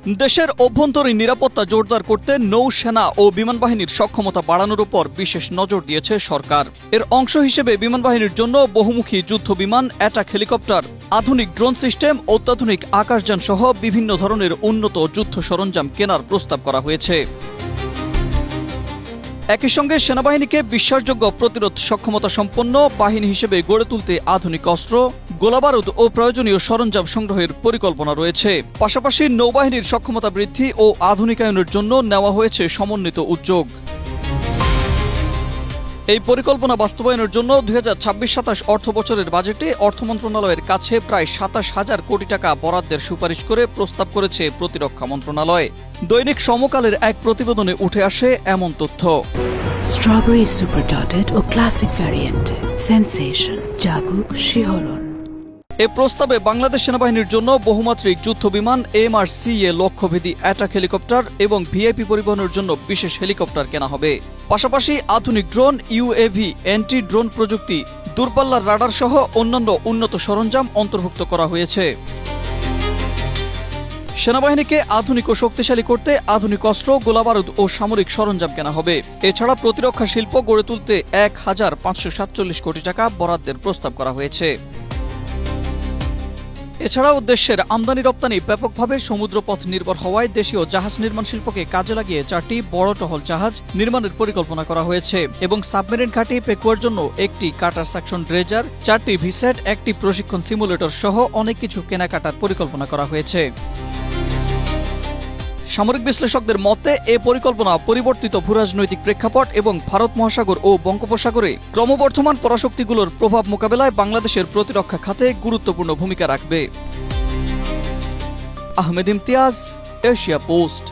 দেশের অভ্যন্তরীণ নিরাপত্তা জোরদার করতে নৌসেনা ও বিমান বাহিনীর সক্ষমতা বাড়ানোর উপর বিশেষ নজর দিয়েছে সরকার। এর অংশ হিসেবে বিমান বাহিনীর জন্য বহুমুখী যুদ্ধ বিমান, অ্যাটাক হেলিকপ্টার, আধুনিক ড্রোন সিস্টেম, অত্যাধুনিক আকাশযান সহ বিভিন্ন ধরনের উন্নত যুদ্ধ সরঞ্জাম কেনার প্রস্তাব করা হয়েছে। একই সঙ্গে সেনাবাহিনীকে বিশ্বাসযোগ্য প্রতিরোধ সক্ষমতা সম্পন্ন বাহিনী হিসেবে গড়ে তুলতে আধুনিক অস্ত্র, গোলাবারুদ ও প্রয়োজনীয় সরঞ্জাম সংগ্রহের পরিকল্পনা রয়েছে। পাশাপাশি নৌবাহিনীর সক্ষমতা বৃদ্ধি ও আধুনিকায়নের জন্য নেওয়া হয়েছে সমন্বিত উদ্যোগ। এই পরিকল্পনা বাস্তবায়নের জন্য 2026-27 অর্থ বছরের বাজেটে অর্থ মন্ত্রণালয়ের কাছে প্রায় 27,000 কোটি টাকা বরাদ্দের সুপারিশ করে প্রস্তাব করেছে প্রতিরক্ষা মন্ত্রণালয়। দৈনিক সমকালের এক প্রতিবেদনে উঠে আসে এমন তথ্য। স্ট্রবেরি সুপার ডটেড ও ক্লাসিক ভ্যারিয়েন্টে সেন্সেশন জাগুক শিহরণ। এ প্রস্তাবে বাংলাদেশ সেনাবাহিনীর জন্য বহুমাত্রিক যুদ্ধ বিমান, MRCA লক্ষ্যভেদী অ্যাটাক হেলিকপ্টার এবং ভিআইপি পরিবহনের জন্য বিশেষ হেলিকপ্টার কেনা হবে। পাশাপাশি আধুনিক ড্রোন, UAV, অ্যান্টি ড্রোন প্রযুক্তি, দূরপাল্লার রাডার সহ অন্যান্য উন্নত সরঞ্জাম অন্তর্ভুক্ত করা হয়েছে। সেনাবাহিনীকে আধুনিক ও শক্তিশালী করতে আধুনিক অস্ত্র, গোলাবারুদ ও সামরিক সরঞ্জাম কেনা হবে। এছাড়া প্রতিরক্ষা শিল্প গড়ে তুলতে 1,547 কোটি টাকা বরাদ্দের প্রস্তাব করা হয়েছে। এছাড়াও দেশের আমদানি রপ্তানি ব্যাপকভাবে সমুদ্রপথ নির্ভর হওয়ায় দেশীয় জাহাজ নির্মাণ শিল্পকে কাজে লাগিয়ে 4টি বড় টহল জাহাজ নির্মাণের পরিকল্পনা করা হয়েছে এবং সাবমেরিন ঘাঁটি পেকুয়ার জন্য একটি কাটার সেকশন ড্রেজার, 4টি ভিসেট, একটি প্রশিক্ষণ সিমুলেটর সহ অনেক কিছু কেনাকাটার পরিকল্পনা করা হয়েছে। সামরিক বিশ্লেষকদের মতে এ পরিকল্পনা পরিবর্তিত ভূরাজনৈতিক প্রেক্ষাপট এবং ভারত মহাসাগর ও বঙ্গোপসাগরে ক্রমবর্ধমান পরাশক্তিগুলোর প্রভাব মোকাবেলায় বাংলাদেশের প্রতিরক্ষা খাতে গুরুত্বপূর্ণ ভূমিকা রাখবে। Ahmed Imtiaz, Asia post.